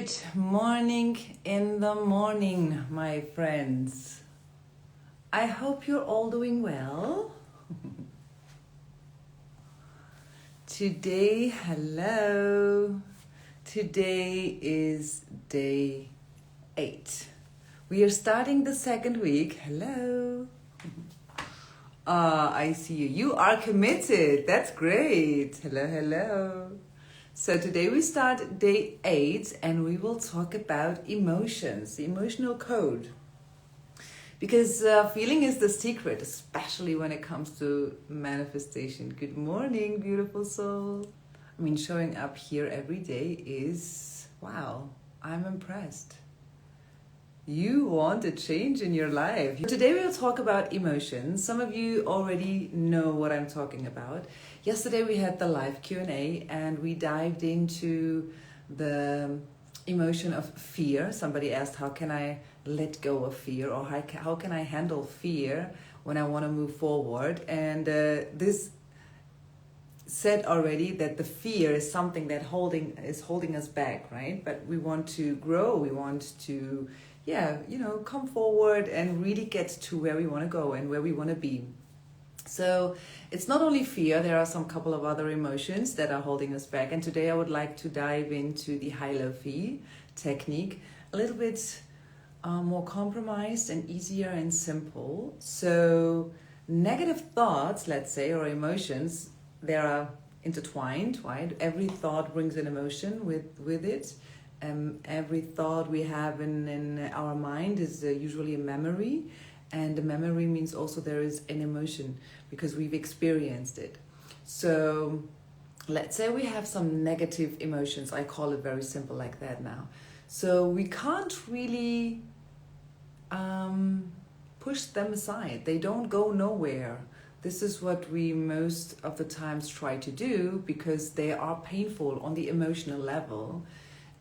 Good morning in the morning, my friends. I hope you're all doing well. Today is day 8. We are starting the second week. Hello. I see you. You are committed. That's great. Hello. So today we start day 8 and we will talk about emotions, the emotional code. Because feeling is the secret, especially when it comes to manifestation. Good morning, beautiful soul. I mean, showing up here every day is, wow, I'm impressed. You want a change in your life. Today we'll talk about emotions. Some of you already know what I'm talking about. Yesterday we had the live Q&A and we dived into the emotion of fear. Somebody asked, how can I let go of fear, or how can I handle fear when I want to move forward? And this said already that the fear is something that is holding us back, right? But we want to grow. We want to come forward and really get to where we want to go and where we want to be. So it's not only fear, there are some couple of other emotions that are holding us back. And today I would like to dive into the Hi.LoFe technique, a little bit more compromised and easier and simple. So negative thoughts, let's say, or emotions, they are intertwined, right? Every thought brings an emotion with it. Every thought we have in our mind is usually a memory, and a memory means also there is an emotion because we've experienced it. So let's say we have some negative emotions. I call it very simple like that now. So we can't really push them aside. They don't go nowhere. This is what we most of the times try to do because they are painful on the emotional level.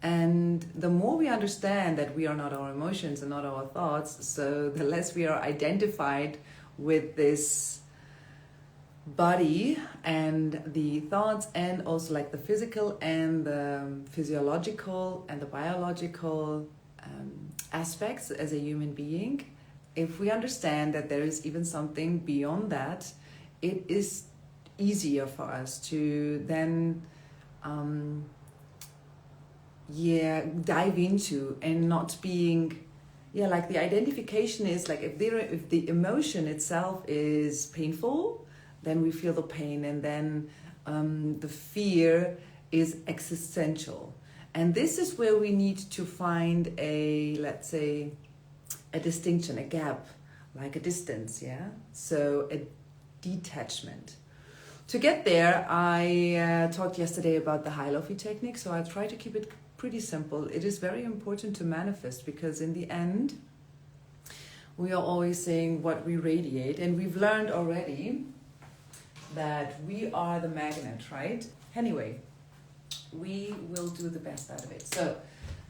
And the more we understand that we are not our emotions and not our thoughts, so the less we are identified with this body and the thoughts, and also like the physical and the physiological and the biological aspects as a human being. If we understand that there is even something beyond that, it is easier for us to then dive into and not being like the identification is like if the emotion itself is painful, then we feel the pain, and then the fear is existential. And this is where we need to find a, let's say, a distinction, a gap, like a distance, so a detachment. To get there, I talked yesterday about the Hi.LoFe technique, so I try to keep it pretty simple. It is very important to manifest because in the end, we are always saying what we radiate, and we've learned already that we are the magnet, right? Anyway, we will do the best out of it. So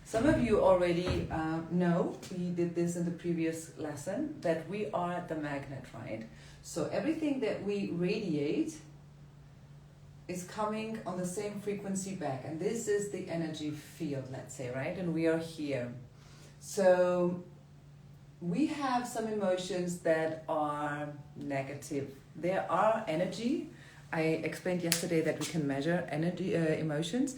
some of you already know, we did this in the previous lesson, that we are the magnet, right? So everything that we radiate is coming on the same frequency back, and this is the energy field, let's say, right? And we are here. So we have some emotions that are negative. There are energy. I explained yesterday that we can measure energy, emotions.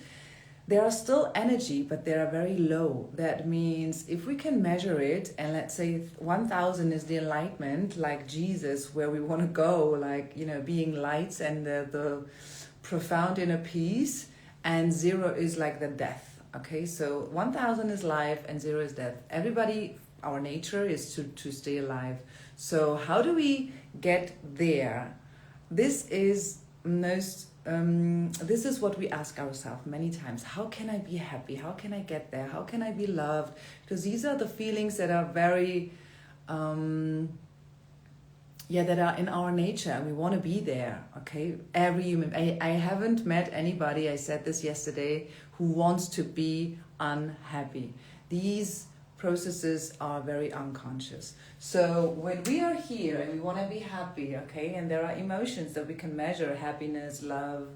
There are still energy, but they are very low. That means if we can measure it, and let's say 1000 is the enlightenment, like Jesus, where we want to go, like, being lights and the profound inner peace, and 0 is like the death. Okay, so 1000 is life and 0 is death. Everybody, our nature is to stay alive. So how do we get there? This is this is what we ask ourselves many times. How can I be happy? How can I get there? How can I be loved? Because these are the feelings that are very that are in our nature, and we want to be there, okay? Every human, I haven't met anybody, I said this yesterday, who wants to be unhappy. These processes are very unconscious. So when we are here and we want to be happy, okay, and there are emotions that we can measure, happiness, love,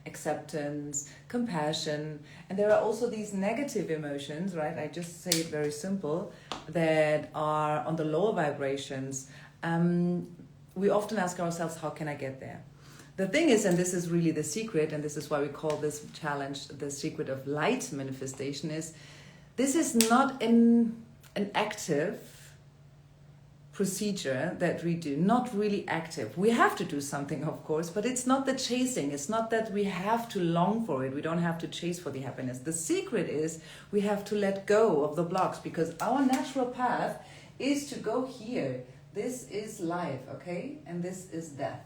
acceptance, compassion, and there are also these negative emotions, right? I just say it very simple, that are on the lower vibrations. We often ask ourselves, how can I get there? The thing is, and this is really the secret, and this is why we call this challenge the secret of light manifestation, is this is not an active procedure that we do, not really active. We have to do something, of course, but it's not the chasing. It's not that we have to long for it. We don't have to chase for the happiness. The secret is we have to let go of the blocks, because our natural path is to go here. This is life, okay? And this is death.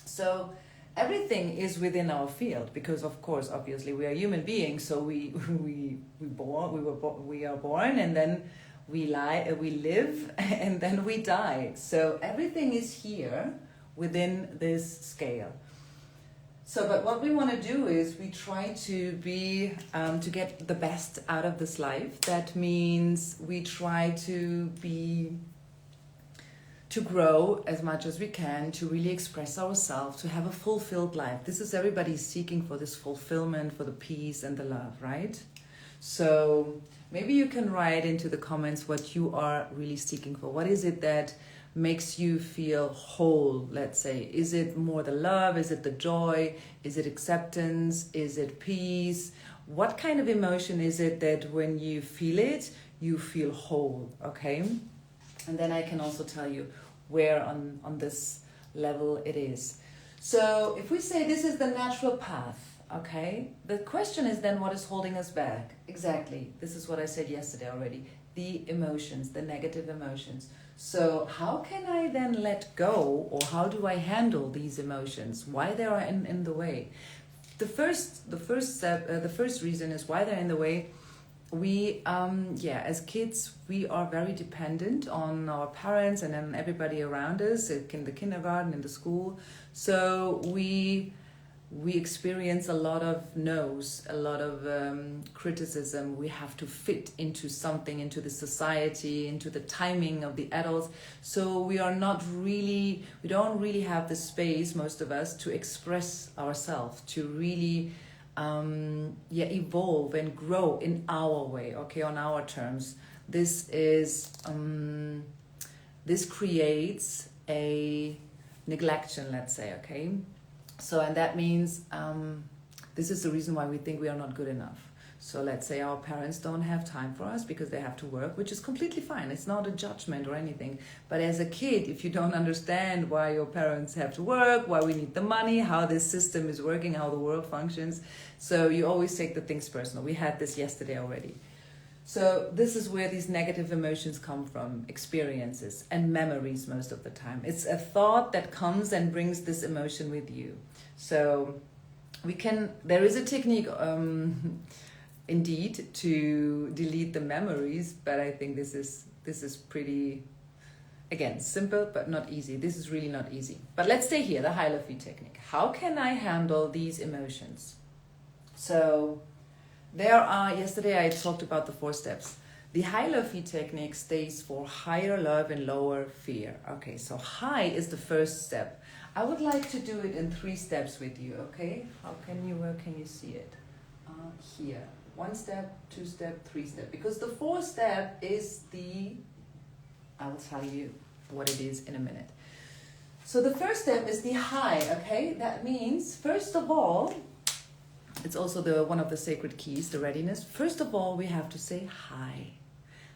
So everything is within our field, because of course, obviously, we are human beings. So we are born, and then we live, and then we die. So everything is here within this scale. So, but what we want to do is we try to be to get the best out of this life. That means we try to grow as much as we can, to really express ourselves, to have a fulfilled life. This is everybody seeking for this fulfillment, for the peace and the love, right? So maybe you can write into the comments what you are really seeking for. What is it that makes you feel whole, let's say? Is it more the love? Is it the joy? Is it acceptance? Is it peace? What kind of emotion is it that when you feel it, you feel whole, okay? And then I can also tell you where on this level it is. So if we say this is the natural path, okay, the question is then, what is holding us back? Exactly. This is what I said yesterday already. The emotions, the negative emotions. So how can I then let go, or how do I handle these emotions? Why they are in the way? The first step, the first reason is why they're in the way. We, as kids, we are very dependent on our parents and then everybody around us, in the kindergarten, in the school. So we experience a lot of no's, a lot of criticism. We have to fit into something, into the society, into the timing of the adults. So we don't really have the space, most of us, to express ourselves, to really evolve and grow in our way, okay, on our terms. This creates a neglection, let's say, okay? So, and that means this is the reason why we think we are not good enough. So let's say our parents don't have time for us because they have to work, which is completely fine. It's not a judgment or anything. But as a kid, if you don't understand why your parents have to work, why we need the money, how this system is working, how the world functions, so you always take the things personal. We had this yesterday already. So this is where these negative emotions come from, experiences and memories most of the time. It's a thought that comes and brings this emotion with you. So there is a technique indeed to delete the memories, but I think this is pretty, again, simple but not easy. This is really not easy. But let's stay here, the Hi.LoFe technique. How can I handle these emotions? So yesterday I talked about the 4 steps. The Hi.LoFe technique stays for higher love and lower fear. Okay, so high is the first step. I would like to do it in 3 steps with you, okay? Where can you see it? Here. 1 step, 2 step, 3 step. Because the 4th step is I will tell you what it is in a minute. So the first step is the high, okay? That means, first of all, it's also one of the sacred keys, the readiness. First of all, we have to say hi.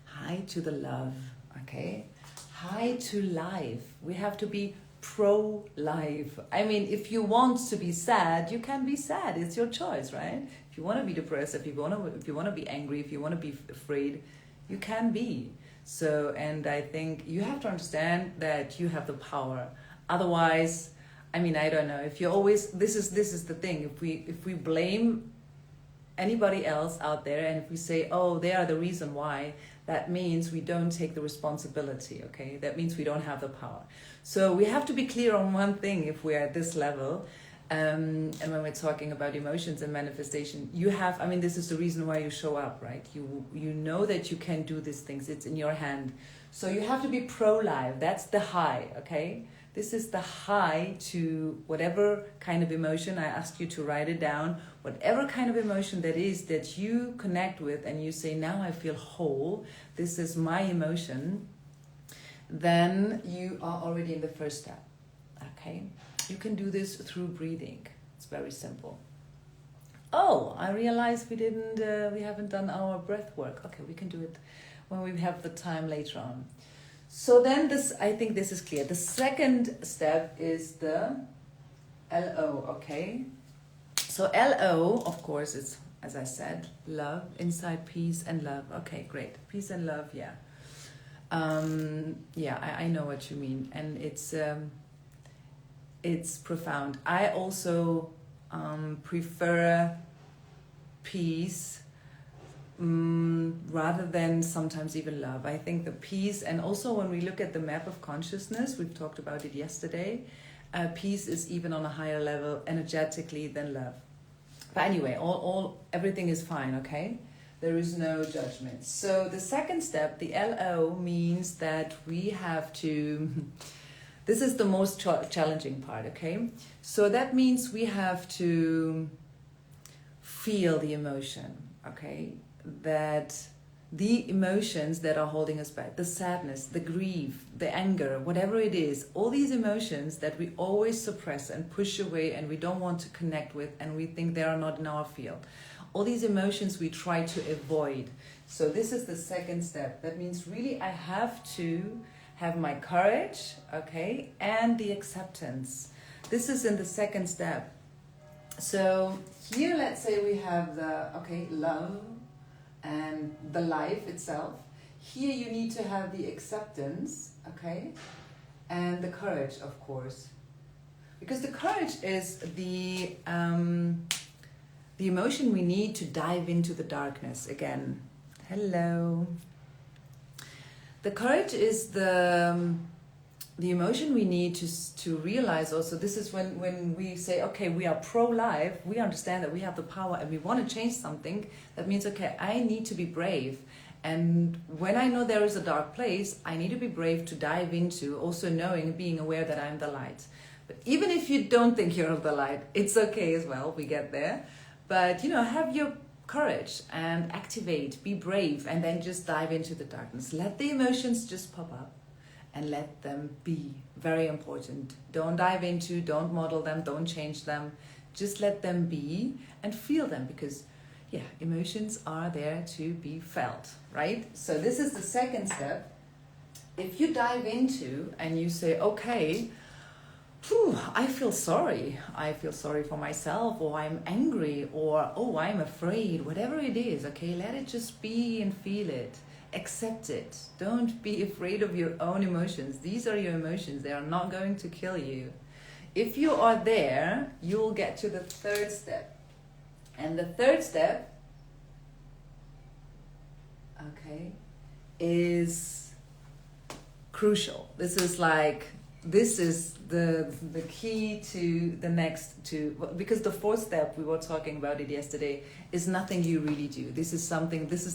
Hi to the love, okay? Hi to life. We have to be pro-life. I mean, if you want to be sad, you can be sad. It's your choice, right? If you want to be depressed, if you want to be angry, if you want to be afraid, you can be. So, and I think you have to understand that you have the power. Otherwise, I mean, I don't know. If you always, this is the thing. If we blame anybody else out there, and if we say, oh, they are the reason why, that means we don't take the responsibility, okay? That means we don't have the power. So we have to be clear on one thing if we're at this level. And when we're talking about emotions and manifestation, you have, I mean, this is the reason why you show up, right? You know that you can do these things. It's in your hand. So you have to be pro-live. That's the high, okay? This is the high to whatever kind of emotion. I ask you to write it down. Whatever kind of emotion that is that you connect with and you say, now I feel whole. This is my emotion. Then you are already in the first step, okay? You can do this through breathing. It's very simple. Oh, I realized we haven't done our breath work. Okay, we can do it when we have the time later on. So then I think this is clear. The second step is the LO, okay? So LO, of course, is, as I said, love, inside peace and love. Okay, great. Peace and love, yeah. I know what you mean. And it's profound. I also prefer peace rather than sometimes even love. I think the peace, and also when we look at the map of consciousness, we've talked about it yesterday, peace is even on a higher level energetically than love. But anyway, everything is fine, okay? There is no judgment. So the second step, the LO, means that we have to... This is the most challenging part, okay? So that means we have to feel the emotion, okay? That the emotions that are holding us back, the sadness, the grief, the anger, whatever it is, all these emotions that we always suppress and push away and we don't want to connect with and we think they are not in our field. All these emotions we try to avoid. So this is the second step. That means really I have to have my courage, okay, and the acceptance. This is in the second step. So here, let's say we have the, love and the life itself. Here you need to have the acceptance, okay, and the courage, of course. Because the courage is the emotion we need to dive into the darkness again. Hello. The courage is the emotion we need to realize also. This is when we say, okay, we are pro-life, we understand that we have the power and we want to change something. That means, okay, I need to be brave. And when I know there is a dark place, I need to be brave to dive into, also knowing, being aware that I'm the light. But even if you don't think you're the light, it's okay as well, we get there. But, have your courage and activate, be brave, and then just dive into the darkness. Let the emotions just pop up and let them be. Very important. Don't dive into, don't model them, don't change them. Just let them be and feel them, because emotions are there to be felt, right? So this is the second step. If you dive into and you say, okay, I feel sorry. I feel sorry for myself, or I'm angry, or, I'm afraid, whatever it is, okay? Let it just be and feel it. Accept it. Don't be afraid of your own emotions. These are your emotions. They are not going to kill you. If you are there, you'll get to the third step. And the third step, is crucial. This is the key to the next because the fourth step, we were talking about it yesterday, is nothing you really do. This is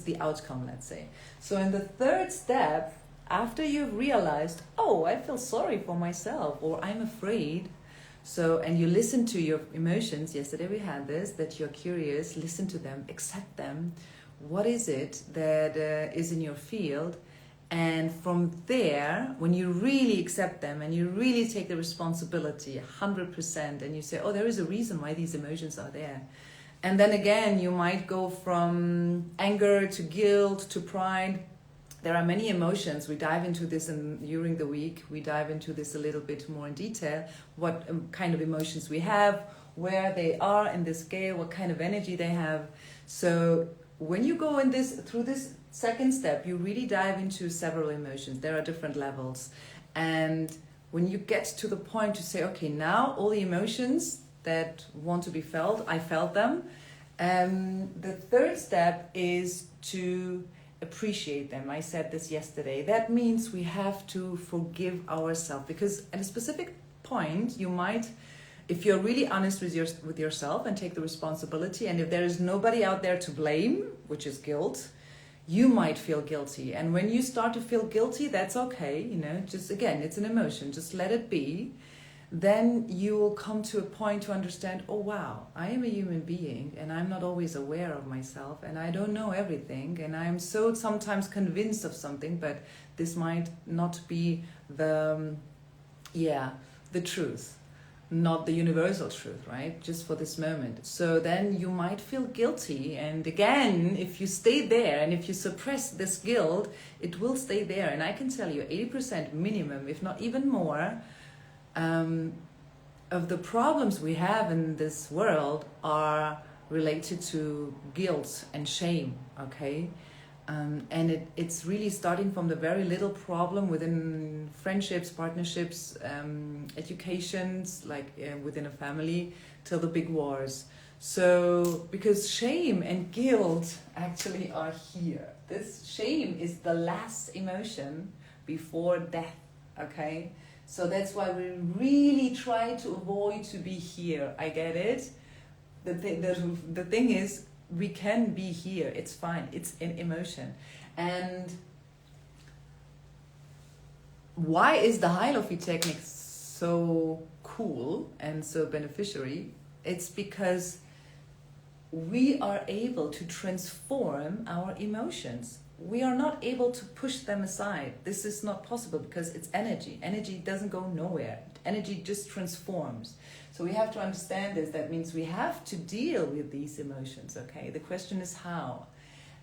the outcome, let's say. So in the third step, after you've realized, I feel sorry for myself, or I'm afraid, and you listen to your emotions, yesterday we had this, that you're curious, listen to them, accept them. What is it that is in your field? And from there, when you really accept them and you really take the responsibility 100%, and you say, there is a reason why these emotions are there. And then again, you might go from anger to guilt to pride. There are many emotions. We dive into this during the week. We dive into this a little bit more in detail. What kind of emotions we have, where they are in the scale, what kind of energy they have. So when you go through this second step, you really dive into several emotions. There are different levels. And when you get to the point to say, okay, now all the emotions that want to be felt, I felt them. The third step is to appreciate them. I said this yesterday. That means we have to forgive ourselves, because at a specific point you might if you're really honest with yourself and take the responsibility, and if there is nobody out there to blame, which is guilt, you might feel guilty. And when you start to feel guilty, that's okay, you know, just again, it's an emotion, just let it be. Then you will come to a point to understand, oh wow, I am a human being and I'm not always aware of myself and I don't know everything and I'm so sometimes convinced of something, but this might not be the truth, not the universal truth, right? Just for this moment. So then you might feel guilty, and again, if you stay there and if you suppress this guilt, it will stay there. And I can tell you 80% minimum, if not even more, of the problems we have in this world are related to guilt and shame, okay? And it's really starting from the very little problem within friendships, partnerships, educations, like within a family, till the big wars. So, because shame and guilt actually are here. This shame is the last emotion before death, okay? So that's why we really try to avoid to be here. I get it. The thing is, we can be here. It's fine. It's an emotion. And why is the Hi.LoFe technique so cool and so beneficiary? It's because we are able to transform our emotions. We are not able to push them aside. This is not possible because it's energy. Energy doesn't go nowhere. Energy just transforms. So we have to understand this. That means we have to deal with these emotions, okay? The question is how.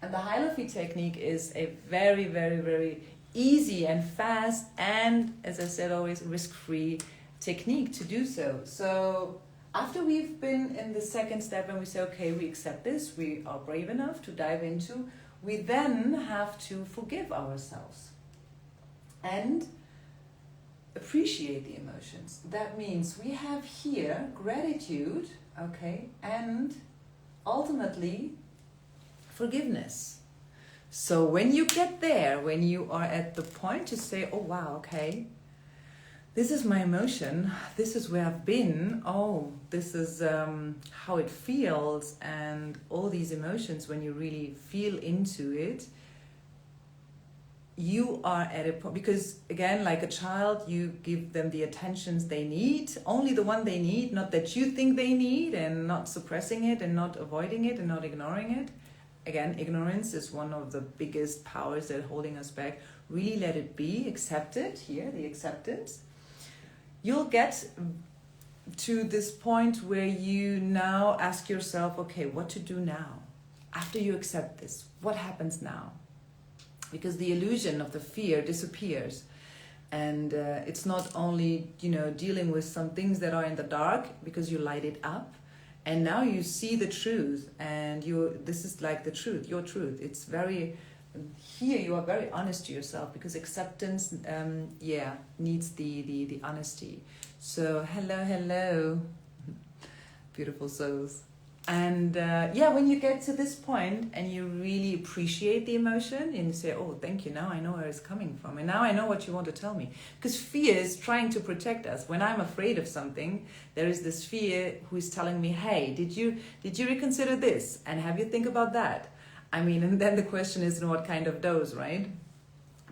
And the Hi.LoFe technique is a very, very, very easy and fast and, as I said, always risk-free technique to do so. So after we've been in the second step and we say, okay, we accept this, we are brave enough to dive into, we then have to forgive ourselves and appreciate the emotions. That means we have here gratitude, okay, and ultimately forgiveness. So when you get there, when you are at the point to say, oh wow, okay, this is my emotion, this is where I've been, oh, this is how it feels, and all these emotions, when you really feel into it, you are at a point, because again, like a child, you give them the attentions they need, only the one they need, not that you think they need, and not suppressing it and not avoiding it and not ignoring it. Again, ignorance is one of the biggest powers that are holding us back. Really let it be, accept it, here, the acceptance. You'll get to this point where you now ask yourself, okay, what to do now? After you accept this, what happens now? Because the illusion of the fear disappears. And it's not only, dealing with some things that are in the dark, because you light it up. And now you see the truth, and this is like the truth, your truth. It's very, here you are very honest to yourself, because acceptance, needs the honesty. So hello, beautiful souls. And when you get to this point and you really appreciate the emotion and you say, oh, thank you, now I know where it's coming from. And now I know what you want to tell me. Because fear is trying to protect us. When I'm afraid of something, there is this fear who is telling me, hey, did you reconsider this? And have you think about that? I mean, and then the question is in what kind of dose, right?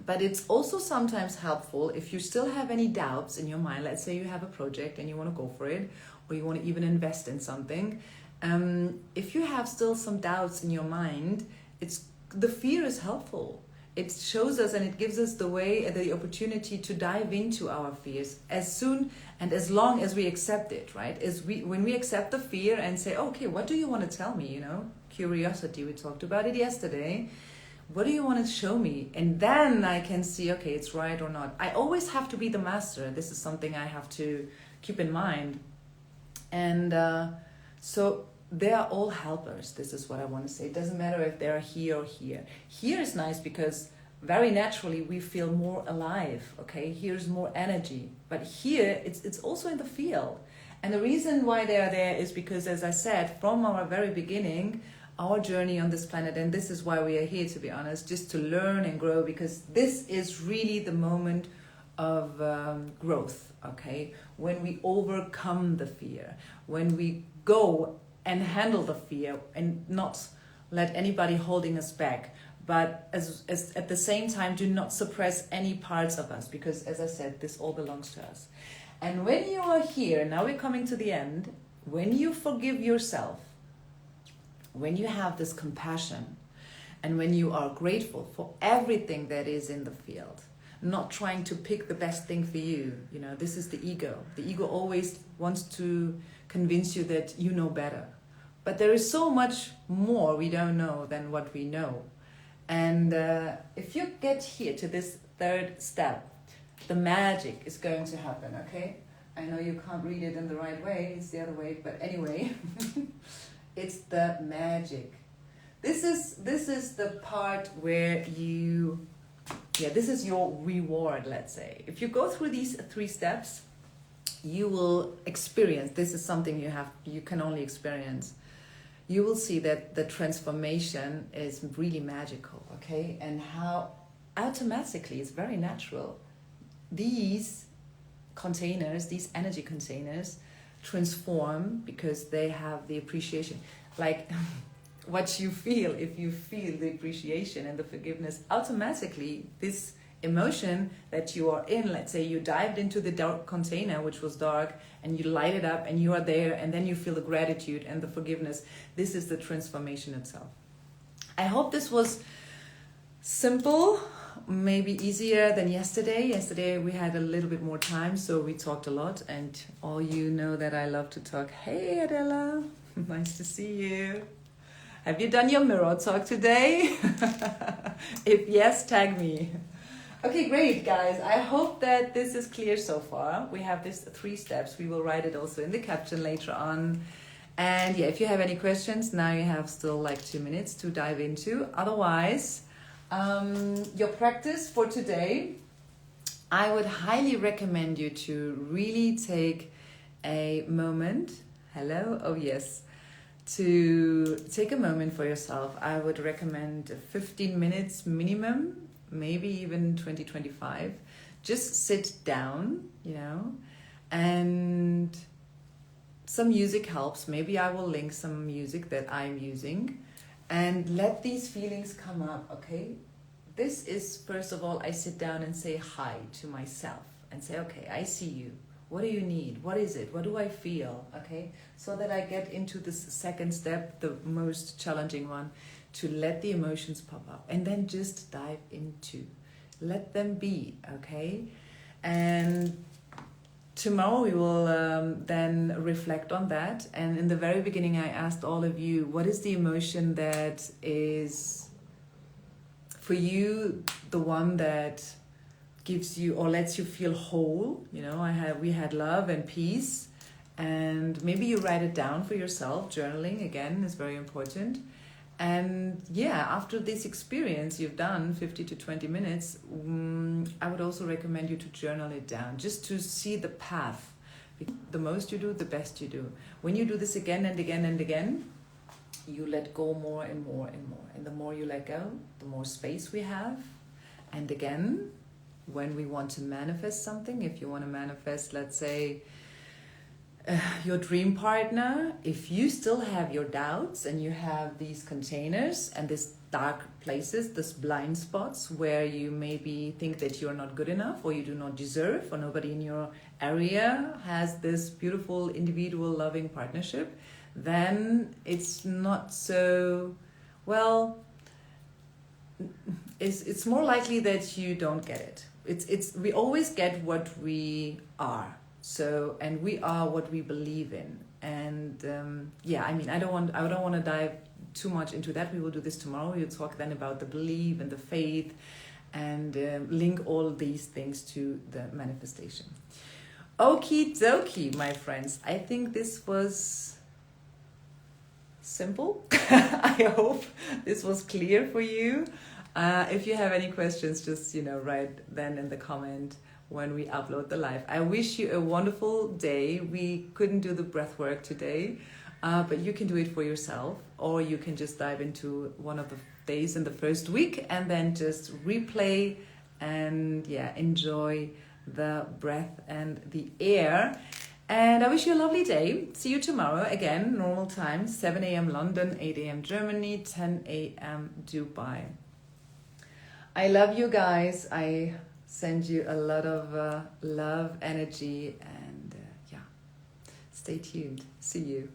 But it's also sometimes helpful if you still have any doubts in your mind. Let's say you have a project and you want to go for it, or you want to even invest in something. If you have still some doubts in your mind, the fear is helpful. It shows us and it gives us the opportunity to dive into our fears as soon and as long as we accept it, right? When we accept the fear and say, okay, what do you want to tell me? Curiosity, we talked about it yesterday. What do you want to show me? And then I can see, okay, it's right or not. I always have to be the master. This is something I have to keep in mind. And so they are all helpers. This is what I want to say. It doesn't matter if they're here or here. Here is nice because very naturally we feel more alive, okay? Here's more energy. But here, it's also in the field. And the reason why they are there is because, as I said, from our very beginning, our journey on this planet, and this is why we are here, to be honest, just to learn and grow, because this is really the moment of growth, okay? When we overcome the fear, when we go and handle the fear and not let anybody holding us back, but as at the same time do not suppress any parts of us, because as I said, this all belongs to us. And when you are here, now we're coming to the end, when you forgive yourself, when you have this compassion, and when you are grateful for everything that is in the field, not trying to pick the best thing for you, you know, this is the ego. The ego always wants to convince you that you know better. But there is so much more we don't know than what we know. And if you get here to this third step, the magic is going to happen, okay? I know you can't read it in the right way, it's the other way, but anyway, it's the magic. This is the part where you, this is your reward, let's say. If you go through these 3 steps, you will experience, this is something you can only experience. You will see that the transformation is really magical, okay? And how automatically, it's very natural. These containers, these energy containers, transform because they have the appreciation. Like what you feel, if you feel the appreciation and the forgiveness, automatically this emotion that you are in, let's say you dived into the dark container, which was dark, and you light it up and you are there, and then you feel the gratitude and the forgiveness. This is the transformation itself. I hope this was simple, maybe easier than yesterday. Yesterday we had a little bit more time, so we talked a lot, and all you know that I love to talk. Hey Adela, nice to see you. Have you done your mirror talk today? If yes, tag me. Okay, great, guys. I hope that this is clear so far. We have these 3 steps. We will write it also in the caption later on. And yeah, if you have any questions, now you have still like 2 minutes to dive into. Otherwise, your practice for today, I would highly recommend you to really take a moment. Hello? Oh, yes. To take a moment for yourself. I would recommend 15 minutes minimum, maybe even 20-25. Just sit down, you know, and some music helps. Maybe I will link some music that I'm using, and let these feelings come up, okay? This is, first of all, I sit down and say hi to myself and say, okay, I see you. What do you need? What is it? What do I feel? Okay, so that I get into this second step, the most challenging one, to let the emotions pop up and then just dive into. Let them be, okay? And tomorrow we will then reflect on that. And in the very beginning, I asked all of you, what is the emotion that is, for you, the one that gives you or lets you feel whole? You know, we had love and peace, and maybe you write it down for yourself. Journaling again is very important. And yeah, after this experience you've done 50 to 20 minutes, I would also recommend you to journal it down, just to see the path. The most you do, the best you do. When you do this again and again and again, you let go more and more and more. And the more you let go, the more space we have. And again, when we want to manifest something, if you want to manifest, let's say, your dream partner, if you still have your doubts and you have these containers and these dark places, these blind spots where you maybe think that you're not good enough or you do not deserve, or nobody in your area has this beautiful individual loving partnership, then it's not so, well, it's more likely that you don't get it. We always get what we are. So, and we are what we believe in. And yeah, I mean, I don't want to dive too much into that. We will do this tomorrow. We'll talk then about the belief and the faith, and link all these things to the manifestation. Okie dokie, my friends. I think this was simple. I hope this was clear for you. If you have any questions, just, write then in the comment when we upload the live. I wish you a wonderful day. We couldn't do the breath work today, but you can do it for yourself, or you can just dive into one of the days in the first week and then just replay and enjoy the breath and the air. And I wish you a lovely day. See you tomorrow again, normal time, 7 a.m. London, 8 a.m. Germany, 10 a.m. Dubai. I love you guys. I send you a lot of love, energy, and yeah, stay tuned. See you.